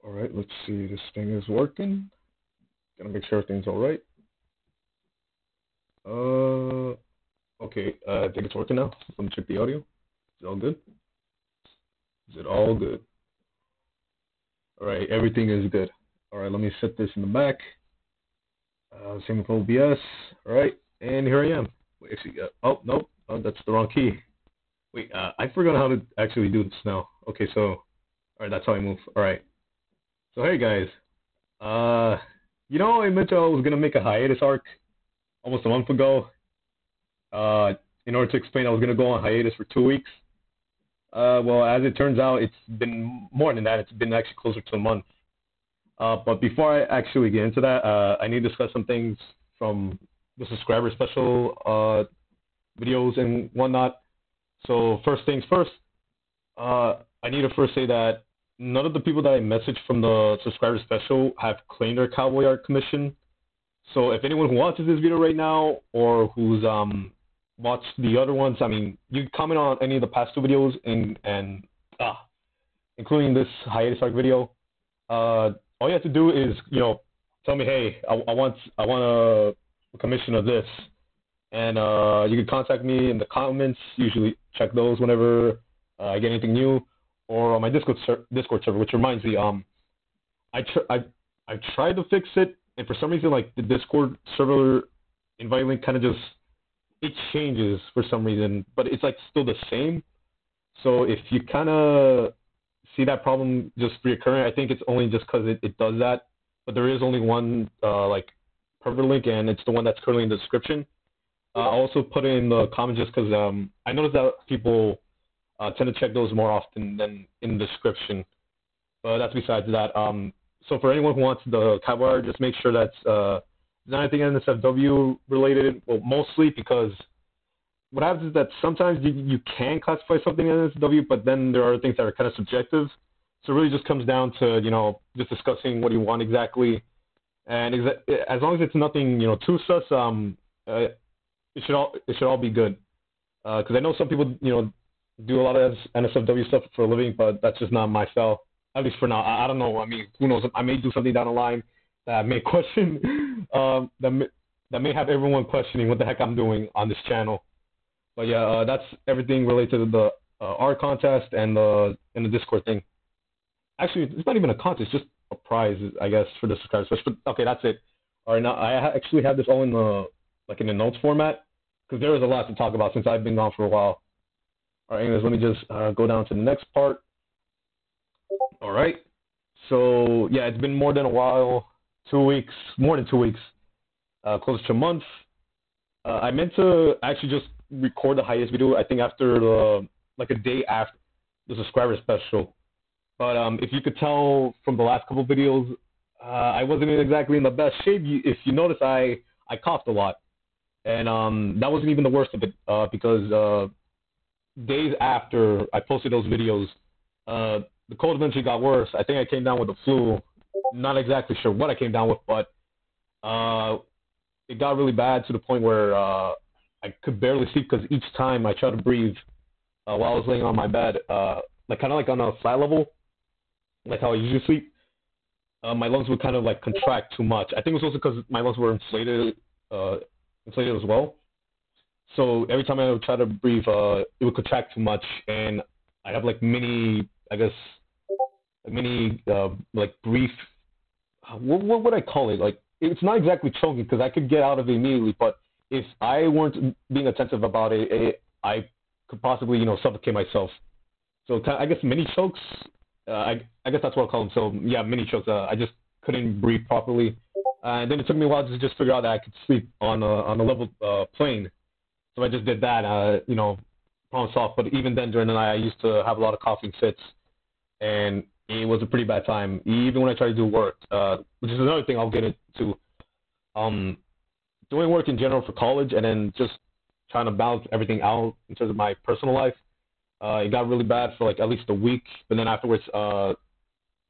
All right, let's see. This thing is working. Gonna make sure everything's all right. Okay. I think it's working now. Let me check the audio. Is it all good? Is it all good? All right, everything is good. All right, let me set this in the back. Same with OBS. All right, and here I am. Wait, actually, oh no, oh, that's the wrong key. Wait, I forgot how to actually do this now. Okay, so, all right, that's how I move. All right. So hey guys, I mentioned I was gonna make a hiatus arc almost a month ago. In order to explain, I was gonna go on hiatus for 2 weeks. Well, as it turns out, it's been more than that. It's been actually closer to a month. But before I actually get into that, I need to discuss some things from the subscriber special videos and whatnot. So first things first, I need to first say that none of the people that I messaged from the subscriber special have claimed their cowboy art commission. So if anyone who watches this video right now or who's watched the other ones, I mean, you can comment on any of the past two videos and including this hiatus arc video. All you have to do is, tell me, hey, I want a commission of this, and you can contact me in the comments. Usually check those whenever I get anything new, or on my Discord server. Which reminds me, I tried to fix it, and for some reason, like the Discord server invite link kind of just it changes for some reason, but it's like still the same. So if you kind of see that problem just reoccurring, I think it's only just because it does that. But there is only one pervert link, and it's the one that's currently in the description. I also put it in the comments just because I noticed that people tend to check those more often than in the description. But that's besides that. So for anyone who wants the cowboy art, just make sure that's not anything NSFW related. Well, mostly because what happens is that sometimes you can classify something as NSFW, but then there are things that are kind of subjective. So it really just comes down to just discussing what you want exactly, and as long as it's nothing too sus, it should all be good. Because I know some people do a lot of NSFW stuff for a living, but that's just not my style. At least for now. I don't know. I mean, who knows? I may do something down the line that may question, that may have everyone questioning what the heck I'm doing on this channel. But yeah, that's everything related to the art contest and the Discord thing. Actually, it's not even a contest, just a prize, I guess, for the subscribers. But okay, that's it. All right, now I actually have this all in the notes format because there is a lot to talk about since I've been gone for a while. All right, anyways, let me just go down to the next part. All right. So yeah, it's been more than a while. 2 weeks, more than 2 weeks, close to a month. I meant to actually just record the hiatus video, I think after a day after the subscriber special. But if you could tell from the last couple of videos, I wasn't exactly in the best shape. If you notice, I coughed a lot. And that wasn't even the worst of it because days after I posted those videos, the cold eventually got worse. I think I came down with the flu. Not exactly sure what I came down with, but it got really bad to the point where I could barely sleep because each time I tried to breathe while I was laying on my bed, kind of like on a flat level, like how I usually sleep, my lungs would kind of like contract too much. I think it was also because my lungs were inflated as well. So every time I would try to breathe, it would contract too much, and I have like mini brief. What would I call it? Like, it's not exactly choking because I could get out of it immediately, but if I weren't being attentive about it, I could possibly suffocate myself. So I guess mini chokes. I guess that's what I'll call them. So yeah, mini chokes. I just couldn't breathe properly, and then it took me a while to just figure out that I could sleep on a level plane. So I just did that. Problem solved. But even then, during the night, I used to have a lot of coughing fits, and it was a pretty bad time, even when I tried to do work, which is another thing I'll get into. Doing work in general for college and then just trying to balance everything out in terms of my personal life, it got really bad for like at least a week. But then afterwards, I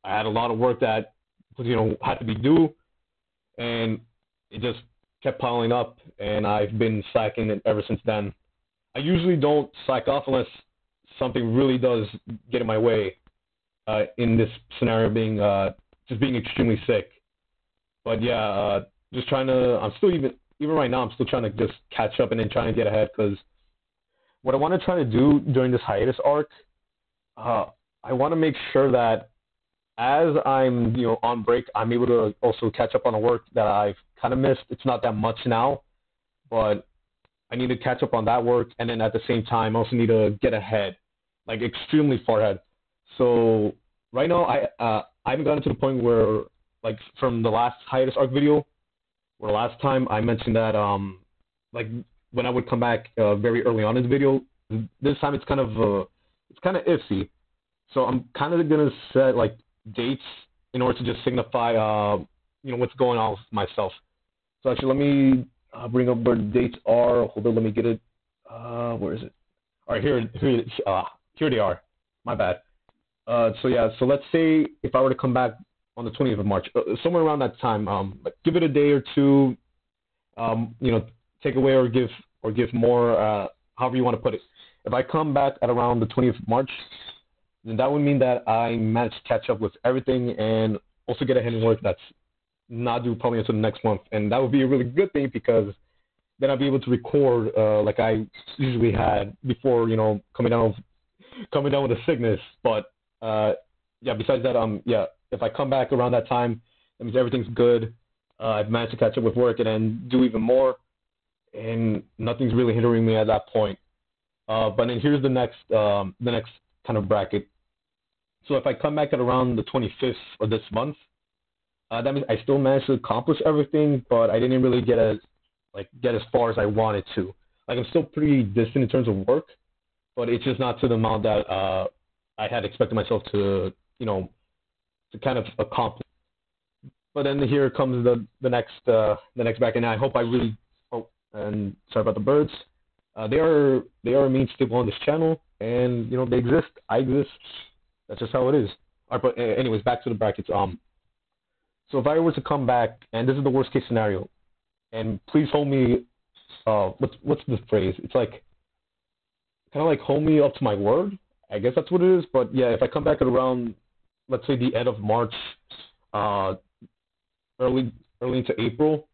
had a lot of work that had to be due, and it just kept piling up, and I've been slacking it ever since then. I usually don't slack off unless something really does get in my way. In this scenario being just being extremely sick. But yeah, just trying to. I'm still even right now. I'm still trying to just catch up and then trying to get ahead because what I want to try to do during this hiatus arc, I want to make sure that as I'm on break, I'm able to also catch up on the work that I've kind of missed. It's not that much now, but I need to catch up on that work, and then at the same time, I also need to get ahead, like extremely far ahead. So right now, I haven't gotten to the point where, like from the last hiatus arc video, where last time I mentioned that like when I would come back very early on in the video, this time it's kind of iffy. So I'm kind of gonna set like dates in order to just signify what's going on with myself. So actually, let me bring up where the dates are. Hold on, let me get it. Where is it? All right, here they are. My bad. So yeah, so let's say if I were to come back on the 20th of March, somewhere around that time, like give it a day or two, take away or give more, however you want to put it. If I come back at around the 20th of March, then that would mean that I managed to catch up with everything and also get ahead in work that's not due probably until the next month. And that would be a really good thing because then I'll be able to record like I usually had before, coming down with the sickness. But yeah, besides that, if I come back around that time, that means everything's good. I've managed to catch up with work and then do even more, and nothing's really hindering me at that point. But then here's the next kind of bracket. So if I come back at around the 25th of this month, that means I still managed to accomplish everything, but I didn't really get as far as I wanted to. Like I'm still pretty distant in terms of work, but it's just not to the amount that I had expected myself to kind of accomplish. But then here comes the next bracket, and I hope I really. Oh, and sorry about the birds. They are a main staple on this channel, and they exist. I exist. That's just how it is. All right, but anyways, back to the brackets. So if I were to come back, and this is the worst case scenario, and please hold me. What's the phrase? It's like kind of like hold me up to my word. I guess that's what it is. But yeah, if I come back at around, let's say the end of March, early into April,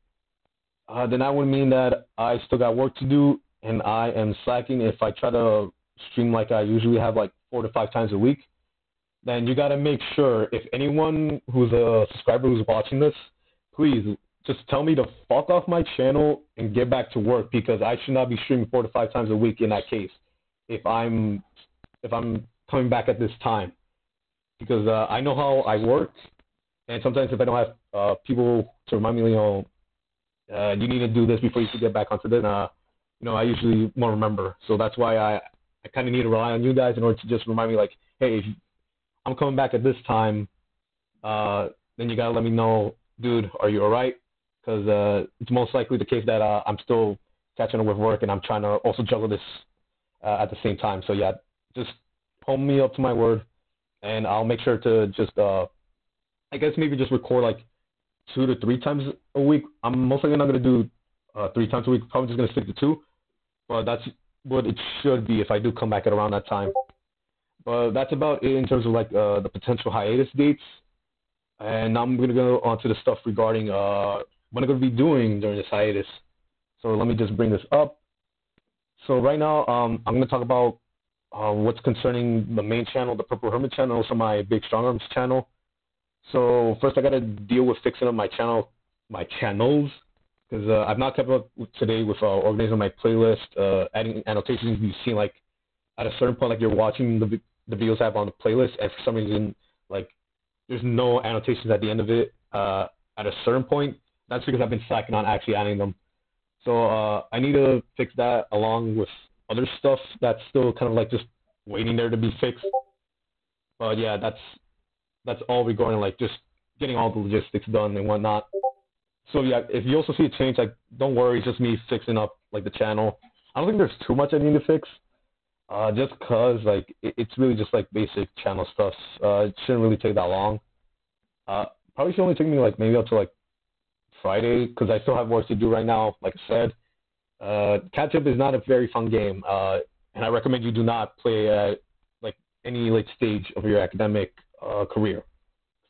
then that would mean that I still got work to do, and I am slacking. If I try to stream like I usually have, like 4 to 5 times a week, then you got to make sure, if anyone who's a subscriber who's watching this, please just tell me to fuck off my channel and get back to work, because I should not be streaming 4 to 5 times a week in that case if I'm coming back at this time, because I know how I work, and sometimes if I don't have people to remind me, you need to do this before you can get back onto this, I usually won't remember. So that's why I kind of need to rely on you guys in order to just remind me, like, hey, if I'm coming back at this time, then you got to let me know, dude, are you all right? Because it's most likely the case that I'm still catching up with work, and I'm trying to also juggle this at the same time. So yeah, just hold me up to my word, and I'll make sure to just, I guess maybe just record like 2 to 3 times a week. I'm most likely not going to do 3 times a week. Probably just going to stick to 2. But that's what it should be if I do come back at around that time. But that's about it in terms of like the potential hiatus dates. And now I'm going to go on to the stuff regarding what I'm going to be doing during this hiatus. So let me just bring this up. So right now I'm going to talk about what's concerning the main channel, the Purple Hermit channel, also my Big Strong Arms channel. So first I got to deal with fixing up my channels, because I've not kept up today with organizing my playlist, adding annotations. You've seen, like, at a certain point, like, you're watching the videos I have on the playlist, and for some reason, like, there's no annotations at the end of it at a certain point. That's because I've been slacking on actually adding them. So I need to fix that along with other stuff that's still kind of like just waiting there to be fixed. But yeah, that's all regarding like just getting all the logistics done and whatnot. So yeah, if you also see a change, like, don't worry, it's just me fixing up like the channel. I don't think there's too much I need to fix, just cause like it's really just like basic channel stuff. It shouldn't really take that long. Probably should only take me like maybe up to like Friday, because I still have work to do right now. Like I said, catch up is not a very fun game, and I recommend you do not play at like any late stage of your academic career.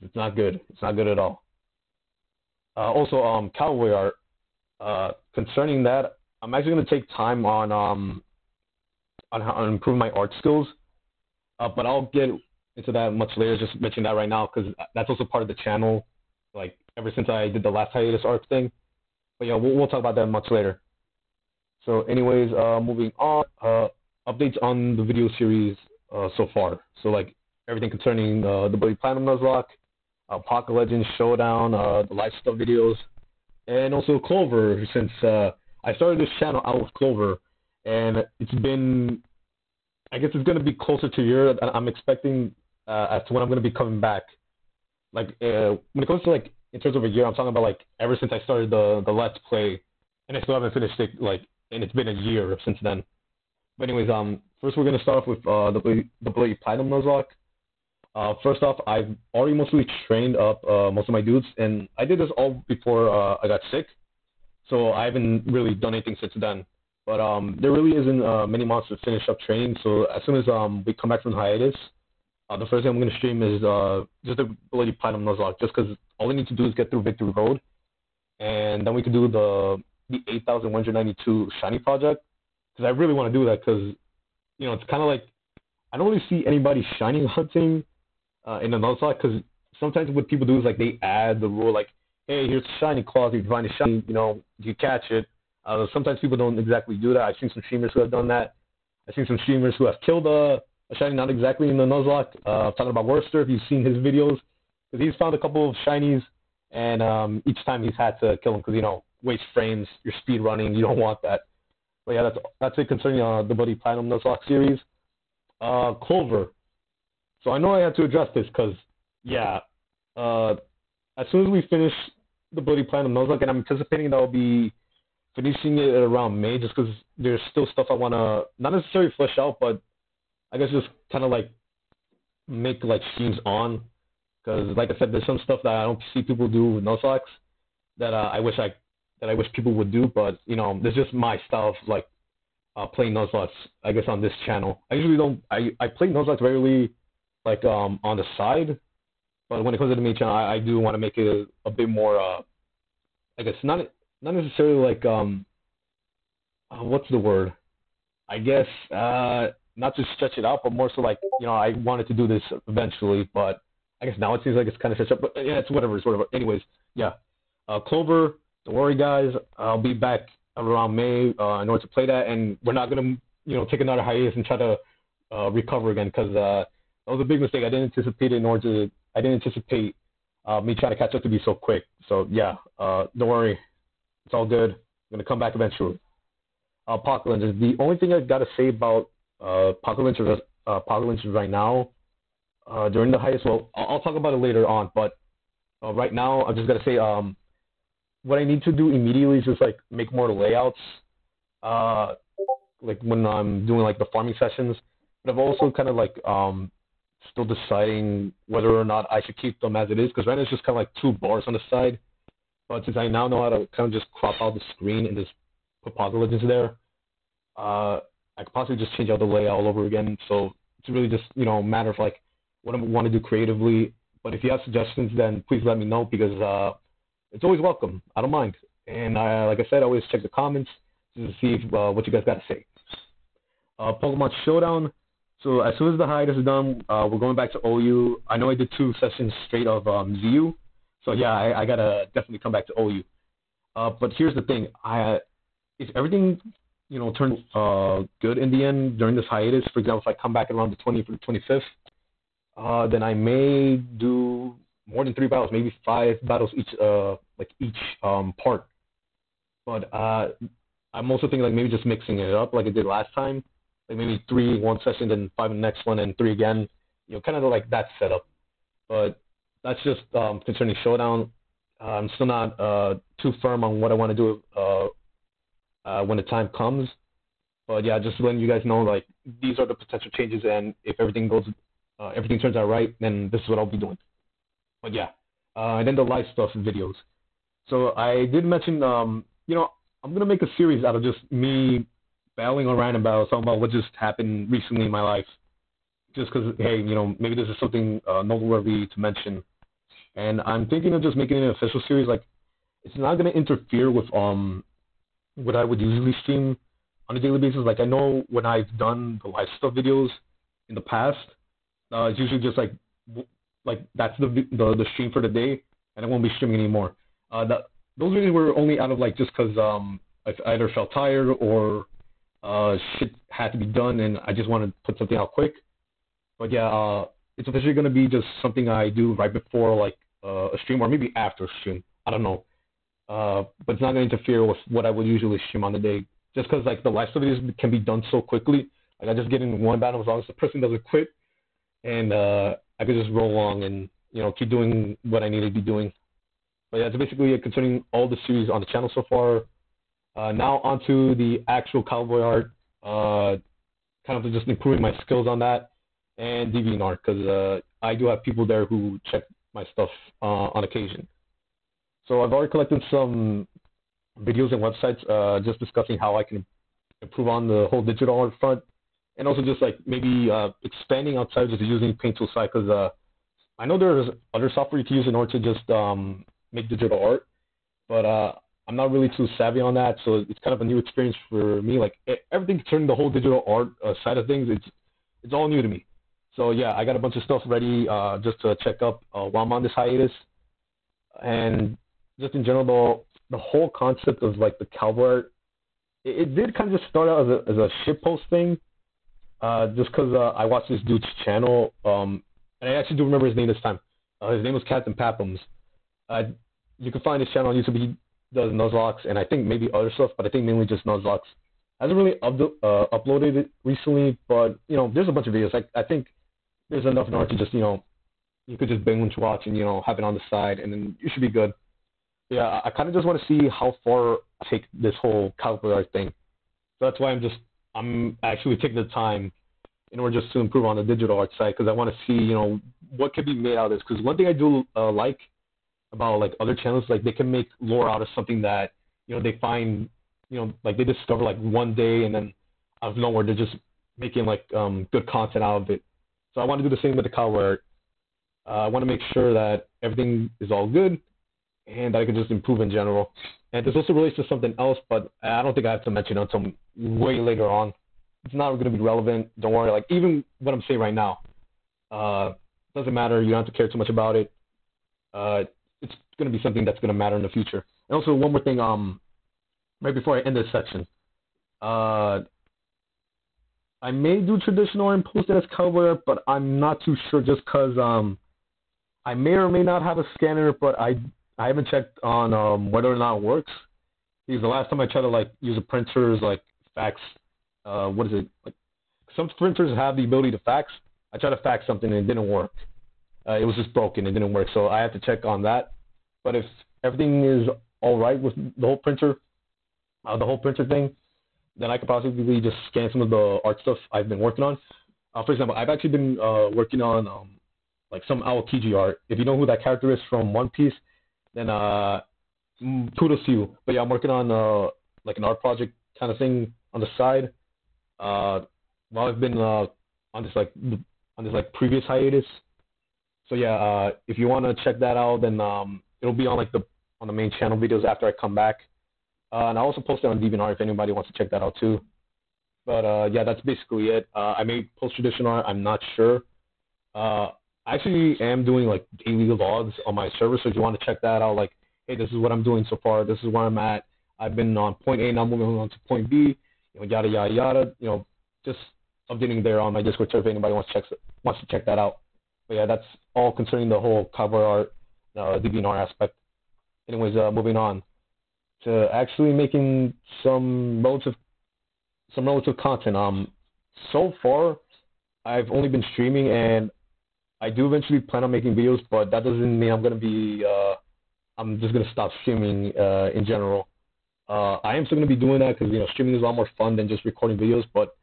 It's not good. It's not good at all. Also, cowboy art. Concerning that, I'm actually gonna take time on how to improve my art skills. But I'll get into that much later. Just mentioning that right now because that's also part of the channel. Like ever since I did the last hiatus art thing. But yeah, we'll talk about that much later. So, anyways, moving on. Updates on the video series so far. So like everything concerning the Bloody Platinum Nuzlocke, Pocket Legends Showdown, the live stuff videos, and also Clover. Since I started this channel out with Clover, and it's been, I guess it's gonna be closer to a year. I'm expecting as to when I'm gonna be coming back. Like when it comes to like in terms of a year, I'm talking about like ever since I started the Let's Play, and I still haven't finished it. Like, and it's been a year since then. But anyways, first we're gonna start off with the Bloody Platinum Nuzlocke. First off, I've already mostly trained up most of my dudes, and I did this all before I got sick, so I haven't really done anything since then. But there really isn't many months to finish up training, so as soon as we come back from hiatus, the first thing I'm going to stream is just the Bloody Platinum Nuzlocke, just because all we need to do is get through Victory Road, and then we can do the 8,192 Shiny Project, because I really want to do that, because, you know, it's kind of like, I don't really see anybody shiny hunting in the Nuzlocke, because sometimes what people do is, like, they add the rule, like, hey, here's shiny claws, if you find a shiny, you know, you catch it. Sometimes people don't exactly do that. I've seen some streamers who have done that. I've seen some streamers who have killed a shiny, not exactly in the Nuzlocke. Talking about Worcester, if you've seen his videos, because he's found a couple of shinies, and each time he's had to kill them because, you know, waste frames, you're speed running, you don't want that. But yeah, that's it concerning the Bloody Platinum Nuzlocke series. Clover. So I know I had to address this because, yeah, as soon as we finish the Bloody Platinum Nuzlocke, and I'm anticipating that I'll be finishing it around May, just because there's still stuff I want to, not necessarily flesh out, but I guess just kind of like make like streams on, because like I said, there's some stuff that I don't see people do with Nuzlocks that I wish people would do, but you know, there's just my style of like playing Nuzlocks, I guess, on this channel. I usually don't, I play Nuzlocks rarely like on the side, but when it comes to the main channel, I do want to make it a bit more, I guess not necessarily like what's the word? I guess not to stretch it out, but more so like, you know, I wanted to do this eventually, but I guess now it seems like it's kind of stretched up. But yeah, it's whatever. Anyways, yeah. Clover, don't worry, guys. I'll be back around May in order to play that, and we're not gonna, you know, take another hiatus and try to recover again, because that was a big mistake. I didn't anticipate me trying to catch up to be so quick. So yeah, don't worry. It's all good. I'm gonna come back eventually. Pocket Legends. The only thing I gotta say about Pocket Legends right now, during the hiatus, well, I'll talk about it later on. But right now, I'm just gonna say what I need to do immediately is just like make more layouts. Like when I'm doing like the farming sessions. But I've also kind of like still deciding whether or not I should keep them as it is, because right now it's just kind of like two bars on the side. But since I now know how to kind of just crop out the screen and just put Pocket Legends there, I could possibly just change out the layout all over again. So it's really just, you know, a matter of like what I want to do creatively. But if you have suggestions, then please let me know, because it's always welcome. I don't mind. And like I said, I always check the comments just to see if, what you guys got to say. Pokemon Showdown. So as soon as the hiatus is done, we're going back to OU. I know I did 2 sessions straight of ZU. So yeah, I gotta definitely come back to OU. But here's the thing: if everything, you know, turns good in the end during this hiatus, for example, if I come back around the 20th or the 25th, then I may do more than 3 battles, maybe 5 battles each part. But I'm also thinking like maybe just mixing it up like I did last time, like maybe 3 one session, then 5 in the next one, and 3 again. You know, kind of like that setup. But that's just concerning Showdown. I'm still not too firm on what I want to do when the time comes. But yeah, just letting you guys know, like, these are the potential changes, and if everything turns out right, then this is what I'll be doing. But yeah, and then the live stuff videos. So I did mention, you know, I'm gonna make a series out of just me battling on random battles, talking about what just happened recently in my life. Just because, hey, you know, maybe this is something noteworthy to mention. and I'm thinking of just making it an official series. Like, it's not gonna interfere with what I would usually stream on a daily basis. Like, I know when I've done the live stuff videos in the past, it's usually just like that's the stream for the day, and I won't be streaming anymore. Those videos were only out of like just because I either felt tired or shit had to be done, and I just wanted to put something out quick. But yeah, it's officially gonna be just something I do right before like a stream or maybe after a stream. I don't know. But it's not gonna interfere with what I would usually stream on the day. Just because like the live stuff videos can be done so quickly. Like I just get in one battle as long as the person doesn't quit, and I could just roll along and keep doing what I need to be doing. But yeah, that's basically it concerning all the series on the channel so far. Now onto the actual cowboy art. Kind of just improving my skills on that and Deviantart because I do have people there who check my stuff on occasion. So I've already collected some videos and websites just discussing how I can improve on the whole digital art front, and also just like maybe expanding outside just using Paint Tool side because I know there's other software you can use in order to just make digital art, but I'm not really too savvy on that, so it's kind of a new experience for me. Like everything concerning the whole digital art side of things, it's all new to me. So yeah, I got a bunch of stuff ready just to check up while I'm on this hiatus, and just in general, the whole concept of like the cowboy art, it did kind of just start out as a shitpost thing, just because I watched this dude's channel, and I actually do remember his name this time. His name was Captain Papums. You can find his channel on YouTube. He does Nuzlocke and I think maybe other stuff, but I think mainly just Nuzlocke. Hasn't really uploaded it recently, but there's a bunch of videos. I think there's enough in art to just you could just binge watch and have it on the side, and then you should be good. Yeah, I kind of just want to see how far I take this whole cowboy art thing. So that's why I'm actually taking the time in order just to improve on the digital art side because I want to see what can be made out of this. Because one thing I do like about like other channels, like they can make lore out of something that they find like they discover like one day, and then out of nowhere they're just making like good content out of it. So I want to do the same with the cowboy art. I want to make sure that everything is all good and that I can just improve in general. And this also relates to something else, but I don't think I have to mention it until way later on. It's not going to be relevant. Don't worry. Like even what I'm saying right now, doesn't matter. You don't have to care too much about it. It's going to be something that's going to matter in the future. And also one more thing. Right before I end this section, I may do traditional and post it as cowboy art, but I'm not too sure just because I may or may not have a scanner, but I haven't checked on whether or not it works. Because the last time I tried to like use a printer's like fax, what is it? Like some printers have the ability to fax. I tried to fax something and it didn't work. It was just broken. It didn't work. So I have to check on that. But if everything is all right with the whole printer thing, then I could possibly just scan some of the art stuff I've been working on. For example, I've actually been working on like some Aokiji art. If you know who that character is from One Piece, then kudos to you. But yeah, I'm working on like an art project kind of thing on the side. While I've been on this previous hiatus. So yeah, if you want to check that out, then it'll be on the main channel videos after I come back. And I also post it on Deviantart if anybody wants to check that out too. But yeah, that's basically it. I may post traditional art. I'm not sure. I actually am doing like daily logs on my server, so if you want to check that out, like, hey, this is what I'm doing so far. This is where I'm at. I've been on point A, now moving on to point B. Yada yada yada. Just updating there on my Discord server if anybody wants to check that out. But yeah, that's all concerning the whole cover art, Deviantart aspect. Anyways, moving on to actually making some relative content. So far, I've only been streaming, and I do eventually plan on making videos, but that doesn't mean I'm just gonna stop streaming in general. I am still gonna be doing that because streaming is a lot more fun than just recording videos. But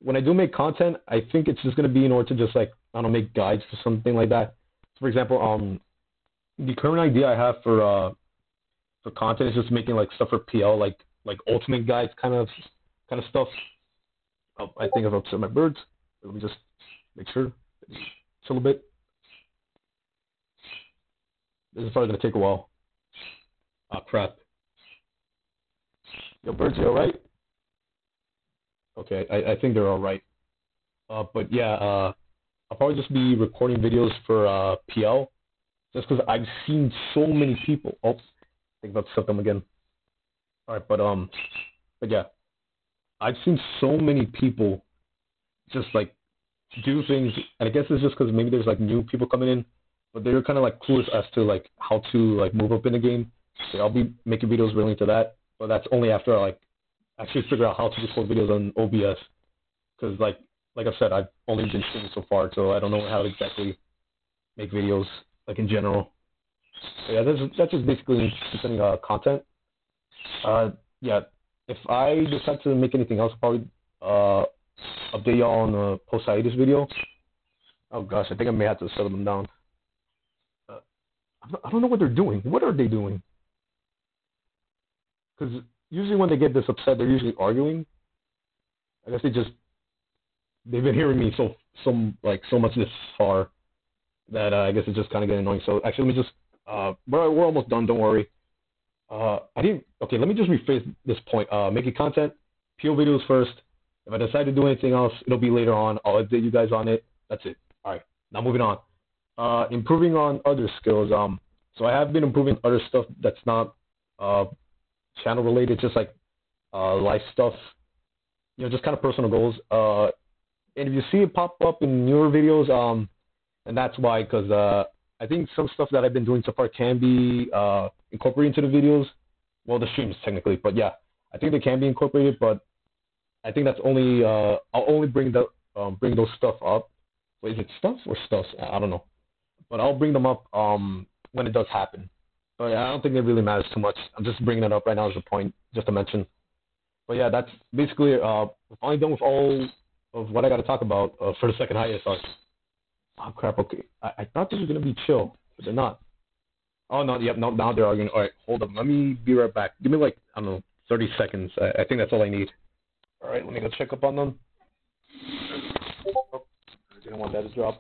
when I do make content, I think it's just gonna be in order to just make guides for something like that. So for example, the current idea I have for content is just making stuff for PL, like ultimate guides kind of stuff. Oh, I think I've upset my birds. Let me just make sure. Chill a bit. This is probably gonna take a while. Ah, crap. Yo, birds, you alright? Okay, I think they're alright. But yeah, I'll probably just be recording videos for PL, just because I've seen so many people. Oh, I think about to set them again. Alright, but yeah, I've seen so many people just like do things, and I guess it's just because maybe there's like new people coming in, but they're kind of like clueless as to like how to like move up in the game. So I'll be making videos relating to that, but that's only after I like actually figure out how to record videos on OBS, because like I said, I've only been streaming so far, so I don't know how to exactly make videos like in general. But yeah, that's just basically concerning content. Yeah, if I decide to make anything else, I'll probably update y'all on the post hiatus video. Oh gosh, I think I may have to settle them down. I don't know what they're doing. What are they doing? Because usually when they get this upset, they're usually arguing. I guess they've been hearing me so much this far that I guess it's just kind of getting annoying. So actually, let me just we're almost done. Don't worry. Okay, let me just rephrase this point. Making content, PO videos first. If I decide to do anything else, it'll be later on. I'll update you guys on it. That's it. All right, now moving on. Improving on other skills. So I have been improving other stuff that's not channel related, just like life stuff. Just kind of personal goals. And if you see it pop up in newer videos, and that's why, because I think some stuff that I've been doing so far can be incorporated into the videos. Well, the streams technically, but yeah, I think they can be incorporated. But I think that's only I'll only bring those stuff up. Wait, is it stuff or stuffs? I don't know, but I'll bring them up when it does happen. But I don't think it really matters too much. I'm just bringing it up right now as a point, just to mention. But yeah, that's basically we're finally done with all of what I got to talk about for the second hiatus arc. Oh crap! Okay, I thought this was gonna be chill, but they're not. Oh no, yep, no, now they're arguing. All right, hold up. Let me be right back. Give me like, I don't know, 30 seconds. I think that's all I need. All right, let me go check up on them. Oh, I didn't want that to drop.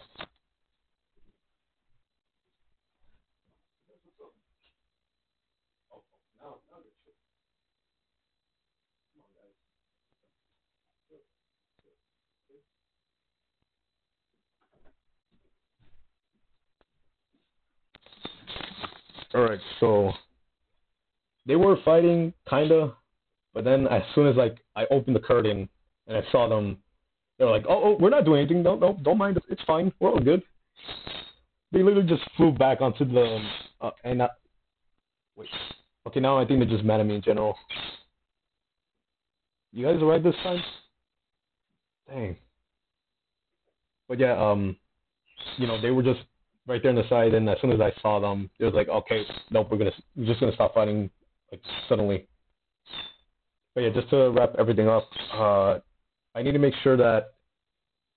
All right, so they were fighting, kinda, but then as soon as like I opened the curtain and I saw them, they were like, "Oh, we're not doing anything. No, don't mind. It's fine. We're all good." They literally just flew back onto the wait. Okay, now I think they're just mad at me in general. You guys alright this time? Dang. But yeah, they were just right there on the side, and as soon as I saw them, it was like, okay, nope, we're just gonna stop fighting like suddenly. But yeah, just to wrap everything up, I need to make sure that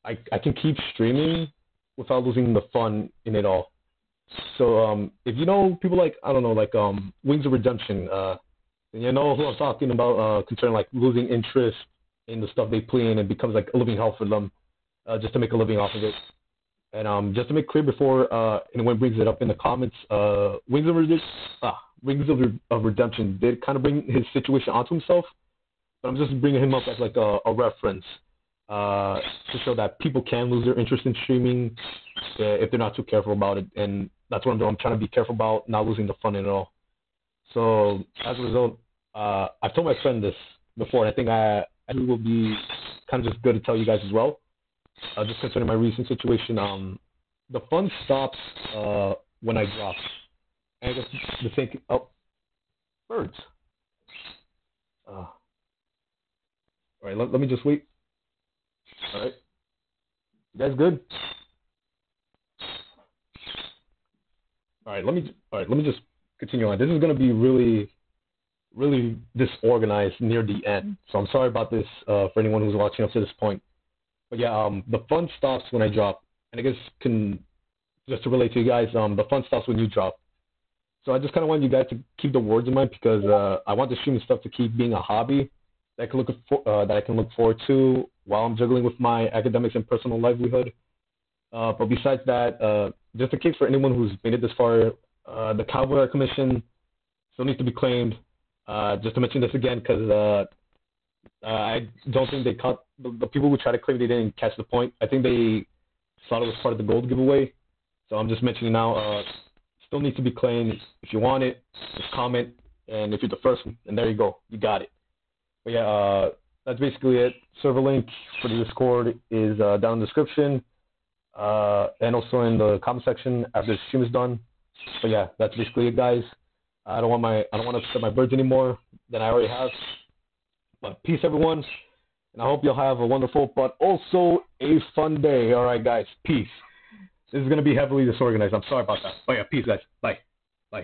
I can keep streaming without losing the fun in it all. So if you know people like, I don't know, like Wings of Redemption, then you know who I'm talking about concerning like losing interest in the stuff they play in, and becomes like a living hell for them just to make a living off of it. And just to make clear before anyone brings it up in the comments, Wings of Redemption did kind of bring his situation onto himself, but I'm just bringing him up as like a reference to show that people can lose their interest in streaming if they're not too careful about it, and that's what I'm doing. I'm trying to be careful about not losing the fun in it all. So as a result, I've told my friend this before, and I think it will be kind of just good to tell you guys as well. Just concerning my recent situation, the fun stops when I drop. And I guess the thing, birds. All right, let me just wait. All right, you guys good? All right, let me just continue on. This is gonna be really, really disorganized near the end, so I'm sorry about this for anyone who's watching up to this point. But yeah, the fun stops when I drop, and I guess just to relate to you guys, the fun stops when you drop. So I just kind of want you guys to keep the words in mind, because I want the streaming stuff to keep being a hobby that I can look forward to while I'm juggling with my academics and personal livelihood. But besides that, just in case for anyone who's made it this far The Cowboy Art Commission still needs to be claimed. Just to mention this again, because I don't think they caught the people who tried to claim they didn't catch the point. I think they thought it was part of the gold giveaway. So I'm just mentioning now. Still needs to be claimed. If you want it, just comment. And if you're the first one, and there you go, you got it. But yeah, that's basically it. Server link for the Discord is down in the description, and also in the comment section after the stream is done. But yeah, that's basically it, guys. I don't want to upset my birds anymore than I already have. But peace, everyone, and I hope you'll have a wonderful, but also a fun day. All right, guys, peace. This is gonna be heavily disorganized. I'm sorry about that. But yeah, peace, guys. Bye.